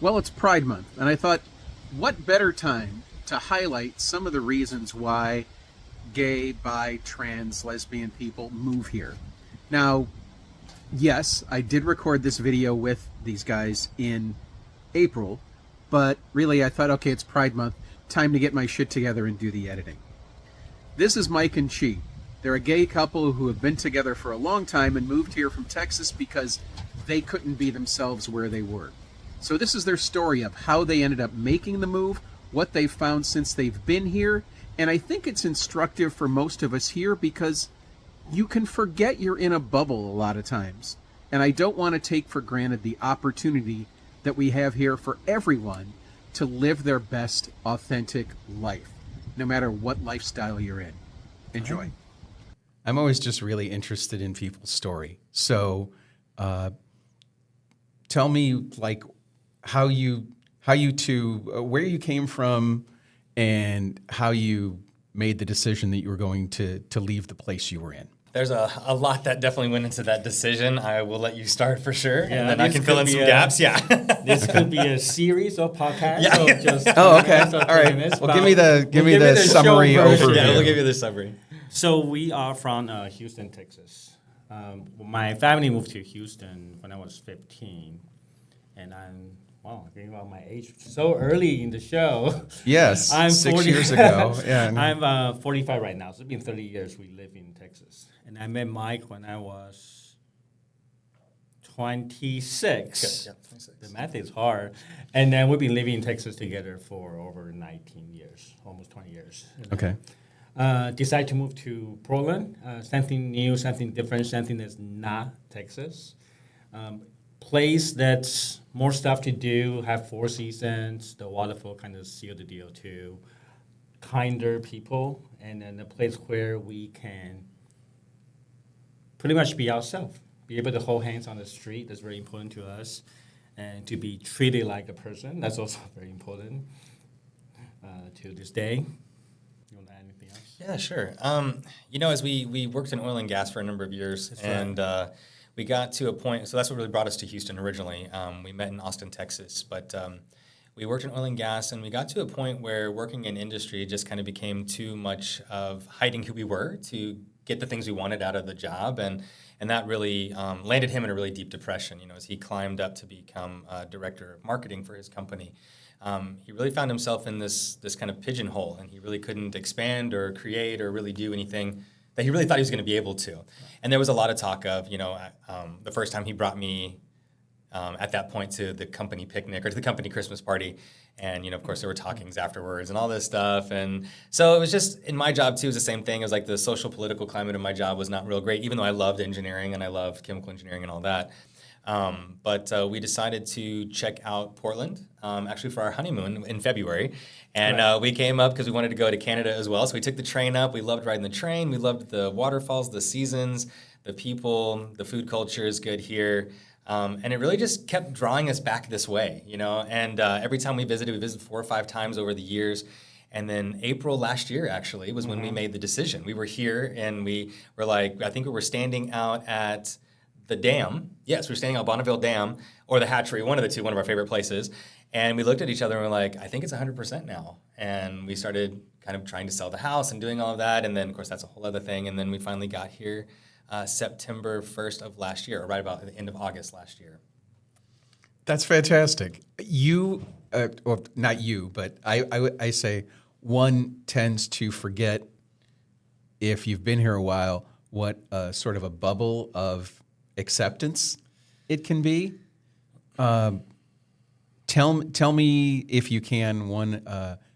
Well, it's Pride Month, and I thought, what better time to highlight some of the reasons why gay, bi, trans, lesbian people move here. Now, yes, I did record this video with these guys in April, but really I thought, okay, it's Pride Month, time to get my shit together and do the editing. This is Mike and Chih. They're a gay couple who have been together for a long time and moved here from Texas because they couldn't be themselves where they were. So this is their story of how they ended up making the move, what they've found since they've been here, and I think it's instructive for most of us here because you can forget you're in a bubble a lot of times. And I don't want to take for granted the opportunity that we have here for everyone to live their best, authentic life, no matter what lifestyle you're in. Enjoy. I'm always just really interested in people's story. So tell me, like, how you two, where you came from and how you made the decision that you were going to leave the place you were in. There's a lot that definitely went into that decision. I will let you start for sure, Yeah, and then I can fill in some gaps. Yeah. This could be a series of podcasts. Yeah. So just Okay. so All right. minutes, Well, but give me the show summary version. overview. Yeah, we'll give you the summary. So we are from Houston, Texas. My family moved to Houston when I was 15, and thinking about my age so early in the show. Yes, I'm 6 40 years ago. Yeah. I'm 45 right now, so it's been 30 years we live in Texas. And I met Mike when I was 26. Good. Yeah, 26. The math is hard. And then we've been living in Texas together for over 19 years, almost 20 years. Okay. Decided to move to Portland, something new, something different, something that's not Texas. Place that's more stuff to do, have 4 seasons, the waterfall kind of sealed the deal too. Kinder people, and then a place where we can pretty much be ourselves, be able to hold hands on the street. That's very important to us, and to be treated like a person. That's also very important to this day. You want to add anything else? Yeah, sure. As we worked in oil and gas for a number of years, That's and we got to a point. So that's what really brought us to Houston originally. We met in Austin, Texas, but we worked in oil and gas, and we got to a point where working in industry just kind of became too much of hiding who we were to get the things we wanted out of the job, and that really landed him in a really deep depression. As he climbed up to become director of marketing for his company, he really found himself in this kind of pigeonhole, and he really couldn't expand or create or really do anything that he really thought he was going to be able to. And there was a lot of talk of, the first time he brought me at that point to the company picnic or to the company Christmas party. And, of course, there were talkings afterwards and all this stuff. And so it was just, in my job, too, it was the same thing. It was like the social political climate of my job was not real great, even though I loved engineering and I loved chemical engineering and all that. But we decided to check out Portland, actually for our honeymoon in February. And we came up because we wanted to go to Canada as well. So we took the train up. We loved riding the train. We loved the waterfalls, the seasons, the people, the food culture is good here. And it really just kept drawing us back this way, And every time we visited 4 or 5 times over the years. And then April last year, actually, was when we made the decision. We were here and we were like, I think we were standing out at the dam. Yes, we were standing out Bonneville Dam or the Hatchery, one of the two, one of our favorite places. And we looked at each other and we're like, I think it's 100% now. And we started kind of trying to sell the house and doing all of that. And then, of course, that's a whole other thing. And then we finally got here September 1st of last year, or right about the end of August last year. That's fantastic. You, well, not you, but I say one tends to forget, if you've been here a while, what sort of a bubble of acceptance it can be. Tell me, if you can,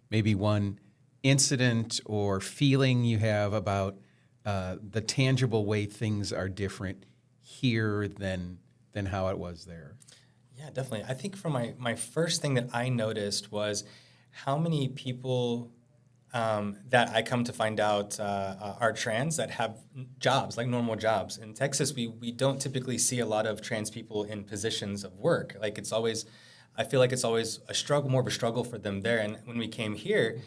maybe one incident or feeling you have about the tangible way things are different here than how it was there. Yeah, definitely. I think for my first thing that I noticed was how many people that I come to find out are trans that have jobs, like normal jobs. In Texas, we don't typically see a lot of trans people in positions of work. Like I feel like it's always a struggle, more of a struggle for them there. And when we came here,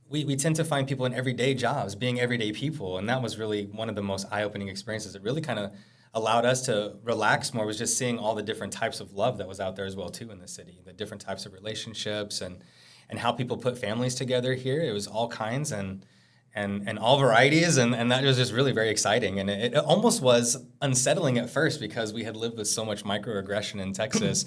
we tend to find people in everyday jobs, being everyday people. And that was really one of the most eye-opening experiences. It really kind of allowed us to relax more was just seeing all the different types of love that was out there as well too in the city, the different types of relationships and how people put families together here. It was all kinds and all varieties, and that was just really very exciting. And it almost was unsettling at first because we had lived with so much microaggression in Texas.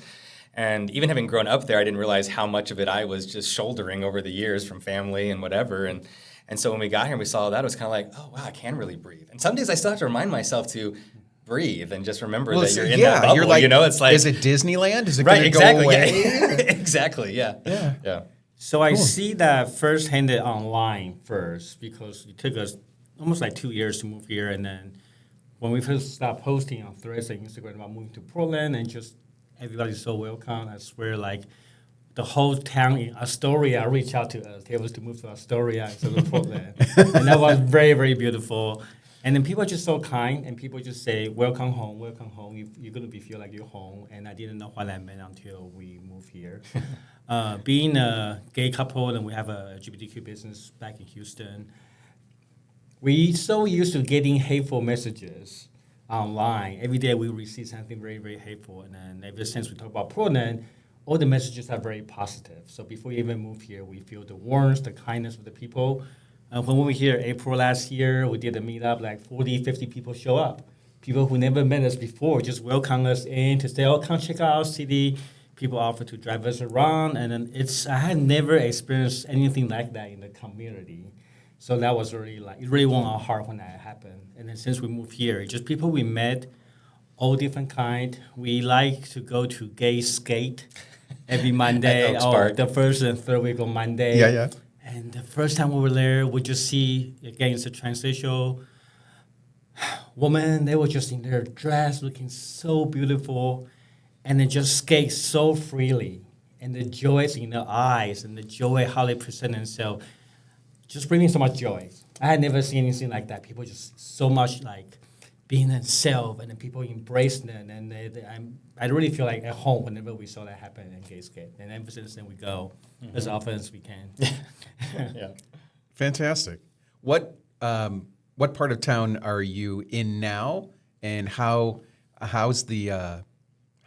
And even having grown up there, I didn't realize how much of it I was just shouldering over the years from family and whatever. And so when we got here and we saw that, it was kind of like, oh, wow, I can really breathe. And some days I still have to remind myself to breathe and just remember that you're in that bubble. You're like, it's like, is it Disneyland? Is it right, going to exactly, go away? yeah. Exactly, yeah. Yeah. So I see that first-handed online first because it took us almost like 2 years to move here. And then when we first started posting on Threads and Instagram about moving to Portland and just everybody's so welcome, I swear, like, the whole town in Astoria reached out to us. They was to move to Astoria instead of Portland. And that was very, very beautiful. And then people are just so kind, and people just say, welcome home, welcome home. You're going to feel like you're home. And I didn't know what that meant until we moved here. Being a gay couple, and we have a LGBTQ business back in Houston, we so used to getting hateful messages online. Every day we receive something very, very hateful. And then ever since we talk about Portland, all the messages are very positive. So before we even move here, we feel the warmth, the kindness of the people. When we were here April last year, we did a meetup, like 40, 50 people show up. People who never met us before just welcome us in to say, oh, come check out our city. People offer to drive us around. And then I had never experienced anything like that in the community. So that was really it really warmed our heart when that happened. And then since we moved here, just people we met, all different kind. We like to go to gay skate every Monday, the first and third week on Monday. Yeah. And the first time we were there, we just see, again, it's a transsexual woman. They were just in their dress, looking so beautiful, and they just skate so freely. And the joy is in their eyes, and the joy how they present themselves, just bringing so much joy. I had never seen anything like that. People just so much like being themselves, and then people embrace them, and I really feel like at home whenever we saw that happen in Gay Skate. And ever since then, we go as often as we can. Yeah. Fantastic. What part of town are you in now, and how are you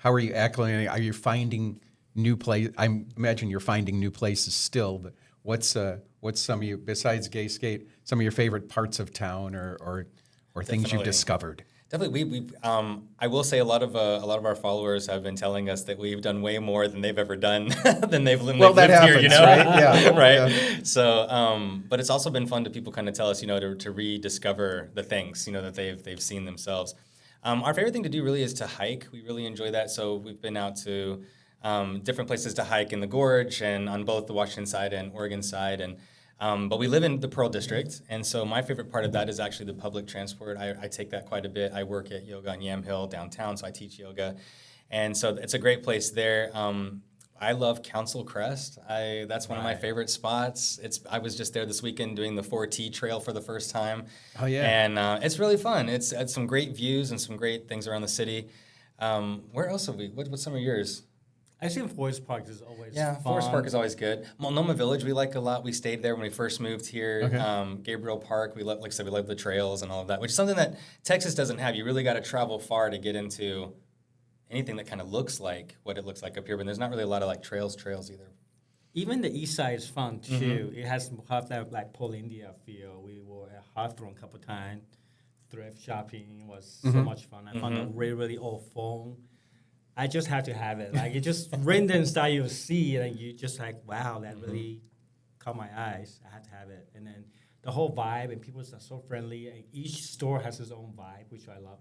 acclimating? Are you finding new place? I imagine you're finding new places still, but what's some of you, besides Gay Skate, some of your favorite parts of town or things you've discovered? Definitely, we I will say a lot of our followers have been telling us that we've done way more than they've ever done than they've lived here. You know, right? Yeah, right. Yeah. So, but it's also been fun to people kind of tell us, to rediscover the things, that they've seen themselves. Our favorite thing to do really is to hike. We really enjoy that. So we've been out to different places to hike in the gorge and on both the Washington side and Oregon side, and but we live in the Pearl District, and so my favorite part of that is actually the public transport. I take that quite a bit. I work at Yoga on Yamhill downtown, so I teach yoga, and so it's a great place there. I love Council Crest. That's one of my favorite spots. I was just there this weekend doing the 4T trail for the first time. Oh yeah, and it's really fun. It's some great views and some great things around the city. Where else have we? What's some of yours? I think Forest Park is always fun. Forest Park is always good. Multnomah Village we like a lot. We stayed there when we first moved here. Okay. Gabriel Park, like I said, we love the trails and all of that, which is something that Texas doesn't have. You really got to travel far to get into anything that kind of looks like what it looks like up here, but there's not really a lot of like trails either. Even the east side is fun too. It has that like Pole India feel. We were at Hawthorne a couple times. Thrift shopping was so much fun. I found a really, really old phone. I just have to have it. Like, it just random style you see, and you just like, wow, that really caught my eyes. I had to have it. And then the whole vibe, and people are so friendly. And each store has its own vibe, which I love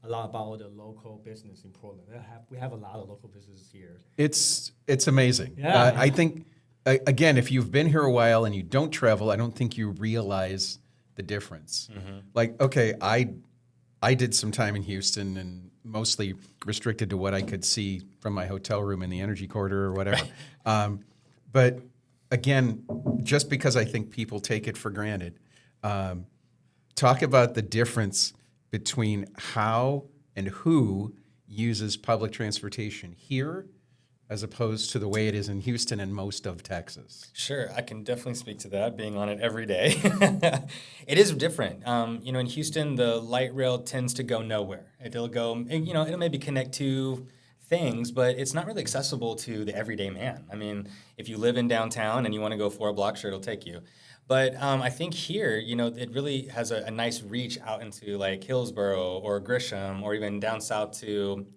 a lot about all the local business in Portland. We have a lot of local businesses here. It's amazing. Yeah. I think, again, if you've been here a while and you don't travel, I don't think you realize the difference. Like, okay, I did some time in Houston and mostly restricted to what I could see from my hotel room in the energy corridor or whatever. But again, just because I think people take it for granted, talk about the difference between how and who uses public transportation here as opposed to the way it is in Houston and most of Texas? Sure, I can definitely speak to that, being on it every day. It is different. In Houston, the light rail tends to go nowhere. It'll go, it'll maybe connect to things, but it's not really accessible to the everyday man. I mean, if you live in downtown and you want to go 4 blocks, sure, it'll take you. But I think here, it really has a nice reach out into like Hillsborough or Grisham or even down south to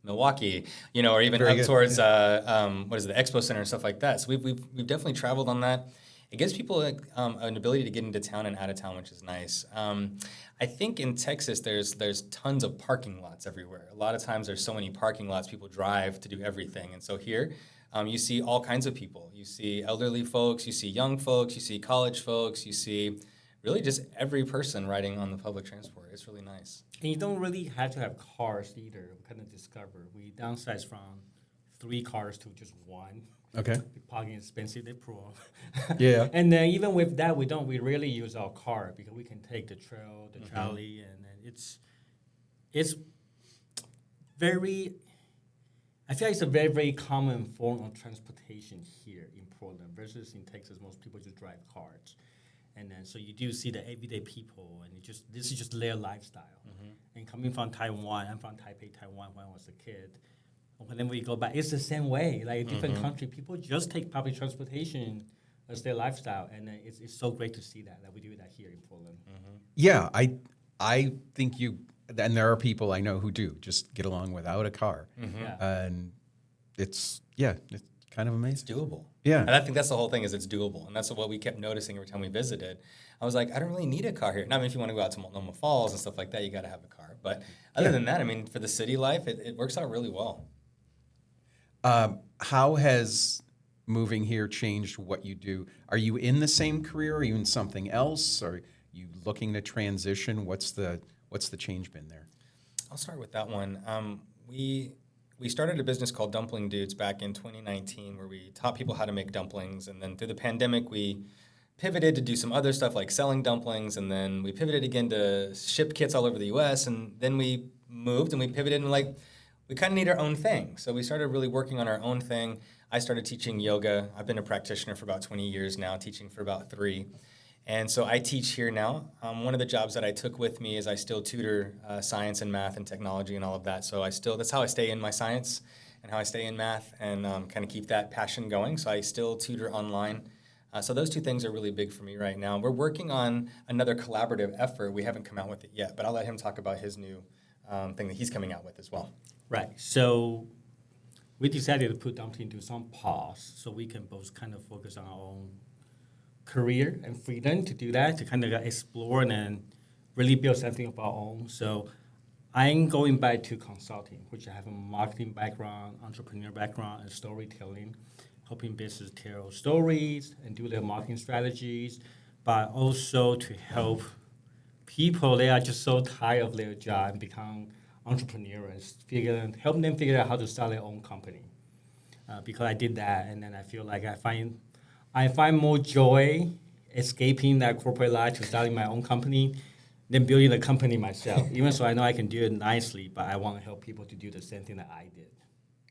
Milwaukee, or even Very up good. towards what is it, the Expo Center and stuff like that. So we've definitely traveled on that. It gives people an ability to get into town and out of town, which is nice. I think in Texas there's tons of parking lots everywhere. A lot of times there's so many parking lots, people drive to do everything, and so here. You see all kinds of people. You see elderly folks, you see young folks, you see college folks, you see really just every person riding on the public transport. It's really nice. And you don't really have to have cars either. We kind of discovered we downsized from 3 cars to just 1. Okay. Parking is expensive, they pro. Yeah. And then even with that, we rarely use our car because we can take the trail, the trolley, and then it's very. I feel like it's a very, very common form of transportation here in Portland versus in Texas. Most people just drive cars. And then so you do see the everyday people, and this is just their lifestyle. And coming from Taiwan, I'm from Taipei, Taiwan when I was a kid. Whenever we go back, it's the same way. Like a different country, people just take public transportation as their lifestyle, and it's so great to see that we do that here in Portland. Yeah, I think and there are people I know who do just get along without a car, Yeah. and it's kind of amazing. It's doable. Yeah. And I think that's the whole thing, is it's doable. And that's what we kept noticing every time we visited. I was like, I don't really need a car here. Now, I mean, if you want to go out to Multnomah Falls and stuff like that, you got to have a car. But other than that, I mean, for the city life, it works out really well. How has moving here changed what you do? Are you in the same career? Are you in something else? Are you looking to transition? What's the change been there? I'll start with that one. We started a business called Dumpling Dudes back in 2019, where we taught people how to make dumplings. And then through the pandemic, we pivoted to do some other stuff like selling dumplings. And then we pivoted again to ship kits all over the U.S. And then we moved and we pivoted and we kind of need our own thing. So we started really working on our own thing. I started teaching yoga. I've been a practitioner for about 20 years now, teaching for about 3. And so I teach here now. One of the jobs that I took with me is I still tutor science and math and technology and all of that. So that's how I stay in my science and how I stay in math and kind of keep that passion going. So I still tutor online. So those 2 things are really big for me right now. We're working on another collaborative effort. We haven't come out with it yet, but I'll let him talk about his new thing that he's coming out with as well. Right. So we decided to put Dumpling into some pause so we can both kind of focus on our own career and freedom to do that, to kind of explore and then really build something of our own. So I'm going back to consulting, which I have a marketing background, entrepreneur background, and storytelling, helping businesses tell stories and do their marketing strategies, but also to help people that are just so tired of their job and become entrepreneurs, help them figure out how to start their own company. Because I did that, and then I feel like I find more joy escaping that corporate life to starting my own company than building a company myself. Even so, I know I can do it nicely, but I want to help people to do the same thing that I did.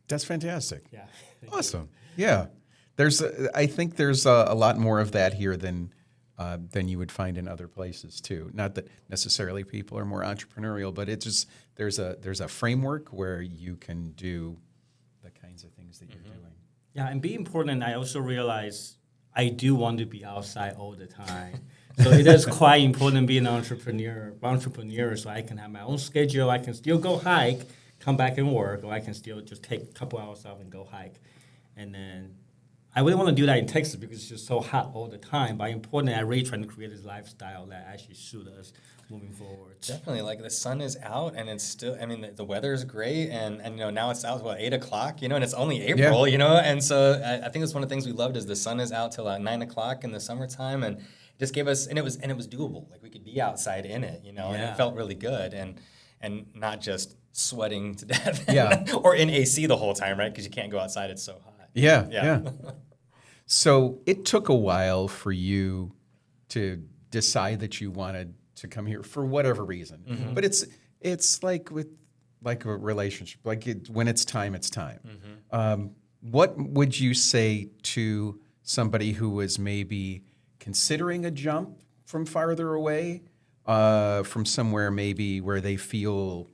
That's fantastic. Yeah. Awesome. Yeah. I think there's a lot more of that here than you would find in other places too. Not that necessarily people are more entrepreneurial, but it's just there's a framework where you can do the kinds of things that you're doing. Yeah, and being Portland, I also realize I do want to be outside all the time. So it is quite important being an entrepreneur, so I can have my own schedule. I can still go hike, come back and work, or I can still just take a couple hours off and go hike. And then I wouldn't want to do that in Texas because it's just so hot all the time. But in Portland, I really trying to create this lifestyle that actually suits us moving forward. Definitely, like the sun is out and it's still, I mean, the weather is great and now it's out, 8 o'clock, and it's only April, and so I think it's one of the things we loved is the sun is out till 9 o'clock in the summertime, and it just gave us, and it was doable, like we could be outside in it, and it felt really good, and not just sweating to death, or in AC the whole time, right? Because you can't go outside, it's so hot. Yeah. So it took a while for you to decide that you wanted to come here for whatever reason. Mm-hmm. But it's like with a relationship. When it's time, it's time. Mm-hmm. What would you say to somebody who was maybe considering a jump from farther away, from somewhere maybe where they feel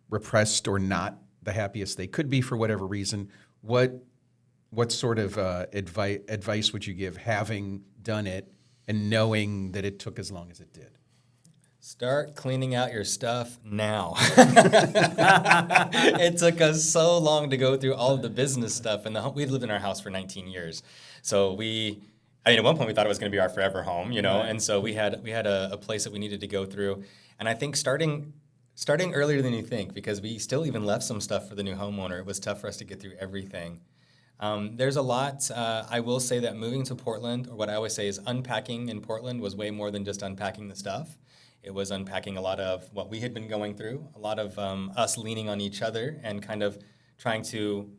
repressed or not the happiest they could be for whatever reason? What sort of advice would you give, having done it and knowing that it took as long as it did? Start cleaning out your stuff now. It took us so long to go through all of the business stuff, and we lived in our house for 19 years. So at one point we thought it was going to be our forever home, you know, and so we had a place that we needed to go through. And I think starting earlier than you think, because we still even left some stuff for the new homeowner. It was tough for us to get through everything. There's a lot. I will say that moving to Portland, or what I always say is unpacking in Portland, was way more than just unpacking the stuff. It was unpacking a lot of what we had been going through, a lot of us leaning on each other and kind of trying to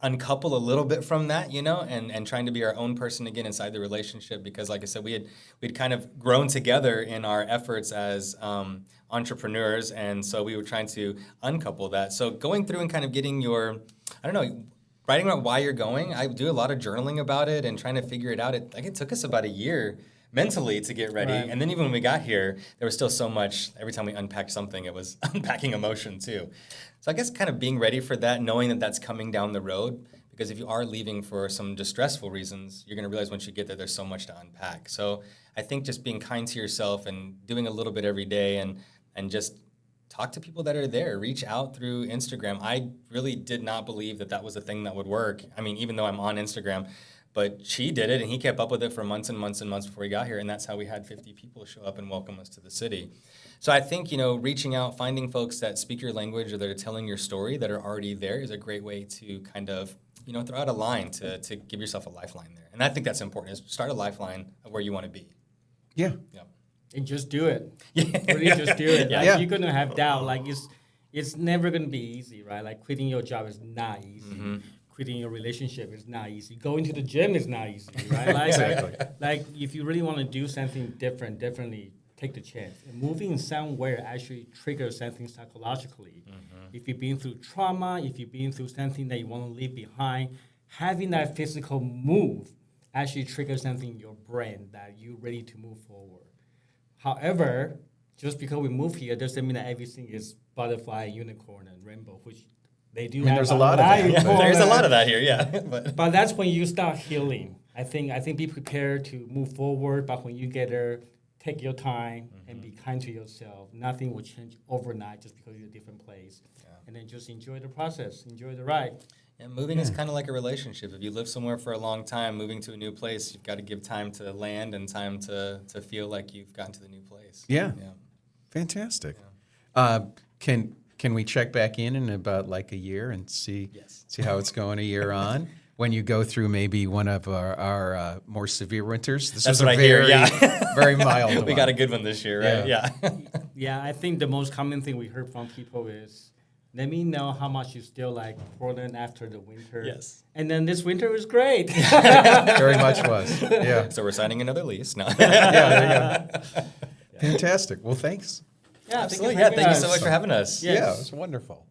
uncouple a little bit from that, you know, and trying to be our own person again inside the relationship. Because like I said, we'd kind of grown together in our efforts as entrepreneurs. And so we were trying to uncouple that. So going through and kind of getting writing about why you're going. I do a lot of journaling about it and trying to figure it out. It took us about a year mentally to get ready. Right. And then even when we got here, there was still so much. Every time we unpacked something, it was unpacking emotion too. So I guess kind of being ready for that, knowing that that's coming down the road. Because if you are leaving for some distressful reasons, you're going to realize once you get there, there's so much to unpack. So I think just being kind to yourself and doing a little bit every day and just talk to people that are there. Reach out through Instagram. I really did not believe that was a thing that would work. I mean, even though I'm on Instagram, but Chih did it, and he kept up with it for months and months and months before he got here, and that's how we had 50 people show up and welcome us to the city. So I think, reaching out, finding folks that speak your language or that are telling your story that are already there is a great way to kind of, throw out a line to give yourself a lifeline there. And I think that's important, is start a lifeline of where you want to be. Yeah. Yeah. And just do it. Yeah. Really just do it. Yeah. Like, you're going to have doubt. Like, it's never going to be easy, right? Like, quitting your job is not easy. Mm-hmm. Quitting your relationship is not easy. Going to the gym is not easy, right? Like, exactly. Like, if you really want to do something definitely take the chance. And moving somewhere actually triggers something psychologically. Mm-hmm. If you've been through trauma, if you've been through something that you want to leave behind, having that physical move actually triggers something in your brain that you're ready to move forward. However, just because we move here doesn't mean that everything is butterfly, unicorn, and rainbow, which they do. There's a lot of that. There's a lot of that here, yeah. But that's when you start healing. I think be prepared to move forward, but when you get there, take your time and be kind to yourself. Nothing will change overnight just because you're in a different place. Yeah. And then just enjoy the process, enjoy the ride. And moving is kind of like a relationship. If you live somewhere for a long time, moving to a new place, you've got to give time to land and time to feel like you've gotten to the new place. Yeah. Fantastic. Yeah. Can we check back in about like a year and see how it's going a year on? When you go through maybe one of our more severe winters. This was a very mild one. We got a good one this year, right? Yeah. Yeah, I think the most common thing we heard from people is, let me know how much you still like Portland after the winter. Yes. And then this winter was great. Very much was. Yeah. So we're signing another lease. No. There you go. Fantastic. Well, thanks. Yeah, absolutely. Thank you so much for having us. Yes. Yeah, it was wonderful.